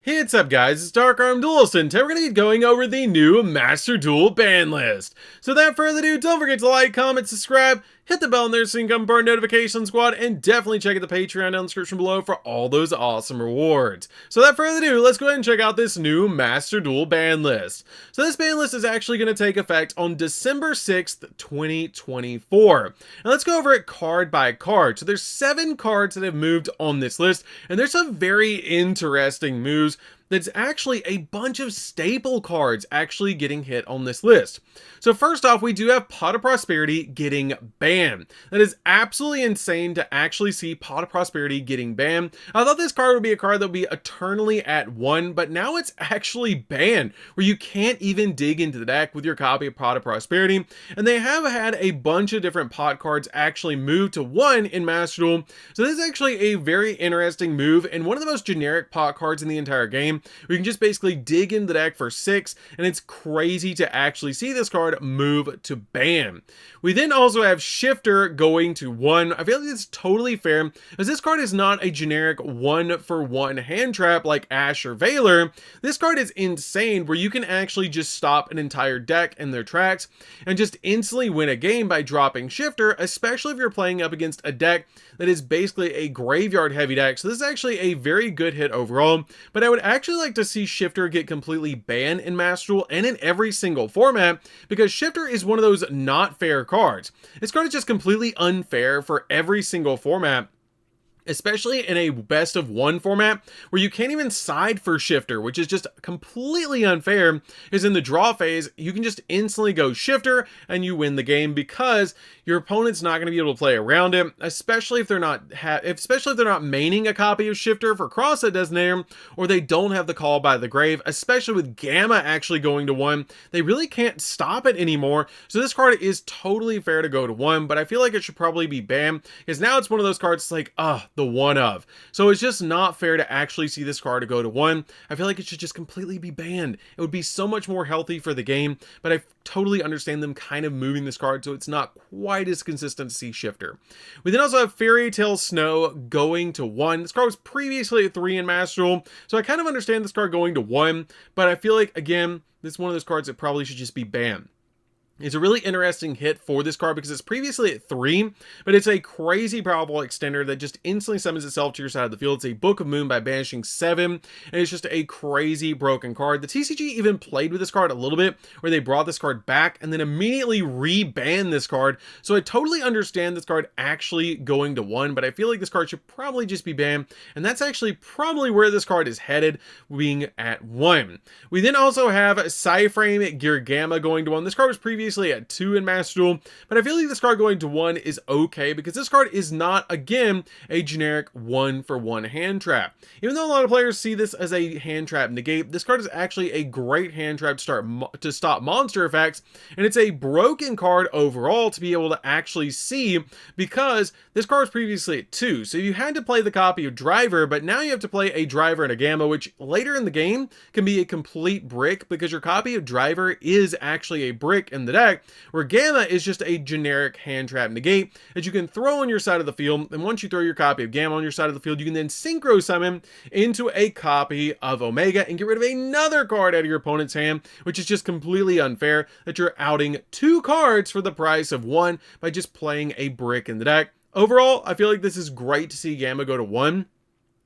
Hey, what's up guys, it's DarkArmedDuelist, and today we're going to be going over the new Master Duel ban list. So without further ado, don't forget to like, comment, subscribe, hit the bell in there so you can come burn notification squad, and definitely check out the Patreon down in the description below for all those awesome rewards. So without further ado, let's go ahead and check out this new Master Duel ban list. So this ban list is actually going to take effect on December 6th, 2024. And let's go over it card by card. So there's 7 cards that have moved on this list, and there's some very interesting moves. That's actually a bunch of staple cards actually getting hit on this list. So first off, we do have Pot of Prosperity getting banned. That is absolutely insane to actually see Pot of Prosperity getting banned. I thought this card would be a card that would be eternally at 1, but now it's actually banned, where you can't even dig into the deck with your copy of Pot of Prosperity. And they have had a bunch of different pot cards actually move to 1 in Master Duel. So this is actually a very interesting move, and one of the most generic pot cards in the entire game. We can just basically dig in the deck for 6, and it's crazy to actually see this card move to ban. We then also have Shifter going to 1. I feel like it's totally fair, as this card is not a generic 1-for-1 hand trap like Ash or Valor. This card is insane, where you can actually just stop an entire deck in their tracks and just instantly win a game by dropping Shifter, especially if you're playing up against a deck that is basically a graveyard heavy deck. So this is actually a very good hit overall, but I would actually like to see Shifter get completely banned in Master Duel and in every single format, because Shifter is one of those not fair cards. This card is just completely unfair for every single format, especially in a best of 1 format where you can't even side for Shifter, which is just completely unfair. Is in the draw phase, you can just instantly go Shifter and you win the game, because your opponent's not going to be able to play around it, especially if they're not maining a copy of Shifter for cross-set designator, or they don't have the Call by the Grave. Especially with Gamma actually going to 1, they really can't stop it anymore. So this card is totally fair to go to 1, but I feel like it should probably be banned, because now it's one of those cards like, the one of. So it's just not fair to actually see this card to go to 1. I feel like it should just completely be banned. It would be so much more healthy for the game, but I totally understand them kind of moving this card so it's not quite as consistent to see Shifter. We then also have Fairy Tale Snow going to 1. This card was previously at 3 in Master Duel, so I kind of understand this card going to 1, but I feel like, again, this is one of those cards that probably should just be banned. It's a really interesting hit for this card because it's previously at 3, but it's a crazy powerful extender that just instantly summons itself to your side of the field. It's a Book of Moon by banishing 7, and it's just a crazy broken card. The TCG even played with this card a little bit, where they brought this card back and then immediately re-banned this card. So I totally understand this card actually going to 1, but I feel like this card should probably just be banned, and that's actually probably where this card is headed, being at 1. We then also have Psyframe Gear Gamma going to 1. This card was previously at 2 in Master Duel, but I feel like this card going to 1 is okay, because this card is not, again, a generic 1-for-1 hand trap. Even though a lot of players see this as a hand trap negate, this card is actually a great hand trap to stop monster effects, and it's a broken card overall to be able to actually see, because this card was previously at 2, so you had to play the copy of Driver, but now you have to play a Driver and a Gamma, which later in the game can be a complete brick, because your copy of Driver is actually a brick in the deck, where Gamma is just a generic hand trap negate that you can throw on your side of the field, and once you throw your copy of Gamma on your side of the field, you can then synchro summon into a copy of Omega and get rid of another card out of your opponent's hand, which is just completely unfair that you're outing 2 cards for the price of 1 by just playing a brick in the deck. Overall, I feel like this is great to see Gamma go to 1,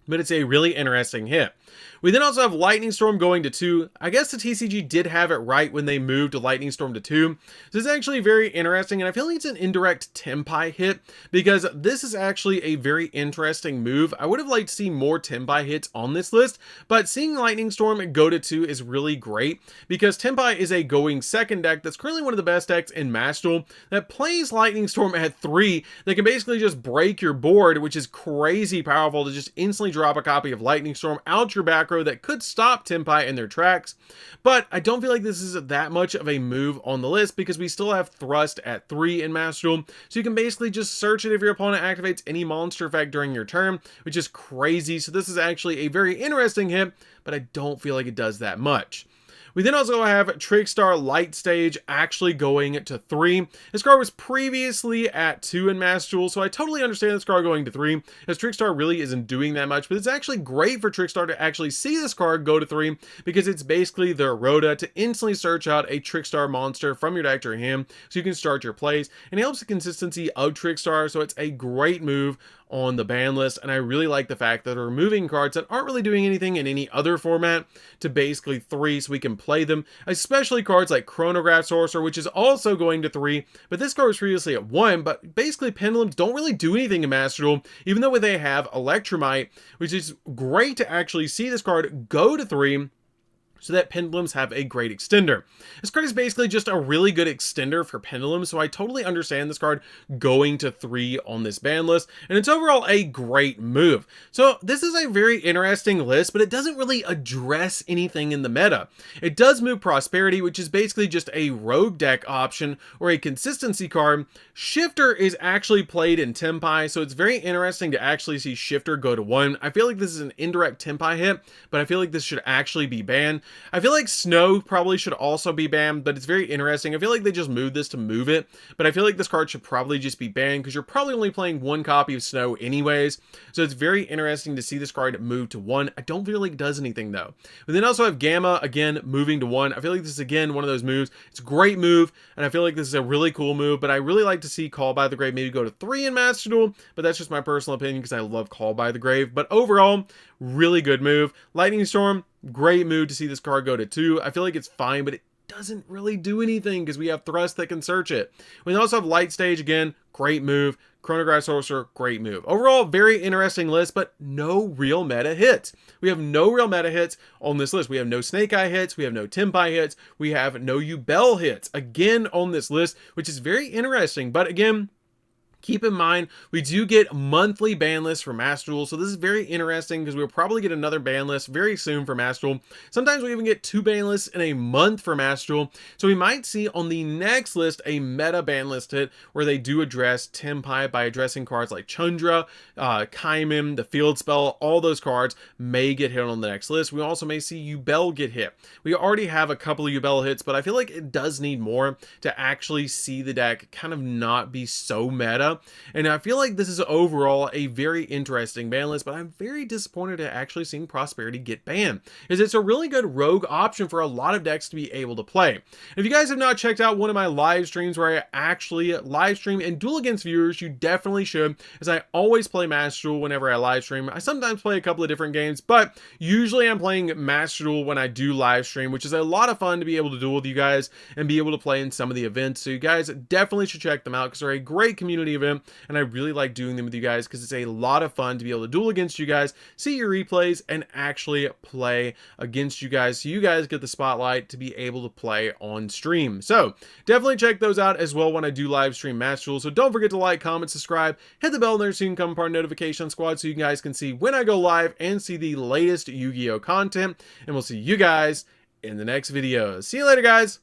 but it's a really interesting hit. We then also have Lightning Storm going to 2. I guess the TCG did have it right when they moved to Lightning Storm to 2. This is actually very interesting, and I feel like it's an indirect Tempai hit, because this is actually a very interesting move. I would have liked to see more Tempai hits on this list, but seeing Lightning Storm go to 2 is really great, because Tempai is a going second deck that's currently one of the best decks in Master Duel that plays Lightning Storm at 3 that can basically just break your board, which is crazy powerful to just instantly drop a copy of Lightning Storm out your back row that could stop Tempai in their tracks. But I don't feel like this is that much of a move on the list, because we still have Thrust at 3 in Master Duel, so you can basically just search it if your opponent activates any monster effect during your turn, which is crazy. So this is actually a very interesting hit, but I don't feel like it does that much. We then also have Trickstar Light Stage actually going to 3. This card was previously at 2 in Master Duel, so I totally understand this card going to 3, as Trickstar really isn't doing that much, but it's actually great for Trickstar to actually see this card go to 3, because it's basically their Rhoda to instantly search out a Trickstar monster from your deck to your hand, so you can start your plays, and it helps the consistency of Trickstar, so it's a great move on the ban list. And I really like the fact that they're removing cards that aren't really doing anything in any other format to basically 3, so we can play them, especially cards like Chronograph Sorcerer, which is also going to 3, but this card was previously at 1. But basically Pendulums don't really do anything in Master Duel, even though they have Electromite, which is great to actually see this card go to 3, so that Pendulums have a great extender. This card is basically just a really good extender for Pendulums, so I totally understand this card going to 3 on this ban list, and it's overall a great move. So this is a very interesting list, but it doesn't really address anything in the meta. It does move Prosperity, which is basically just a rogue deck option or a consistency card. Shifter is actually played in Tempai, so it's very interesting to actually see Shifter go to 1. I feel like this is an indirect Tempai hit, but I feel like this should actually be banned. I feel like Snow probably should also be banned, but it's very interesting. I feel like they just moved this to move it, but I feel like this card should probably just be banned because you're probably only playing 1 copy of Snow anyways. So it's very interesting to see this card move to 1. I don't feel like it does anything though. We then also have Gamma, again, moving to 1. I feel like this is, again, one of those moves. It's a great move, and I feel like this is a really cool move, but I really like to see Call by the Grave maybe go to 3 in Master Duel, but that's just my personal opinion because I love Call by the Grave. But overall, really good move. Lightning Storm, great move to see this card go to 2. I feel like it's fine, but it doesn't really do anything because we have Thrust that can search it. We also have Light Stage, again, great move. Chronograph Sorcerer, great move. Overall, very interesting list, but no real meta hits. We have no real meta hits on this list. We have no Snake Eye hits. We have no Tempai hits. We have no Yubel hits, again, on this list, which is very interesting. But again, keep in mind, we do get monthly ban lists for Master Duel, so this is very interesting because we'll probably get another ban list very soon for Master Duel. Sometimes we even get 2 ban lists in a month for Master Duel, so we might see on the next list a meta ban list hit where they do address Tempai by addressing cards like Chundra, Kaimin, the Field Spell. All those cards may get hit on the next list. We also may see Yubel get hit. We already have a couple of Yubel hits, but I feel like it does need more to actually see the deck kind of not be so meta. And I feel like this is overall a very interesting ban list, but I'm very disappointed at actually seeing Prosperity get banned, because it's a really good rogue option for a lot of decks to be able to play. If you guys have not checked out one of my live streams where I actually live stream and duel against viewers, you definitely should, as I always play Master Duel whenever I live stream. I sometimes play a couple of different games, but usually I'm playing Master Duel when I do live stream, which is a lot of fun to be able to duel with you guys and be able to play in some of the events. So you guys definitely should check them out because they're a great community event, and I really like doing them with you guys because it's a lot of fun to be able to duel against you guys, see your replays, and actually play against you guys, so you guys get the spotlight to be able to play on stream. So definitely check those out as well when I do live stream Master Duel. So don't forget to like, comment, subscribe, hit the bell there so you can become part of the notification squad so you guys can see when I go live and see the latest Yu-Gi-Oh content. And we'll see you guys in the next video. See you later, guys.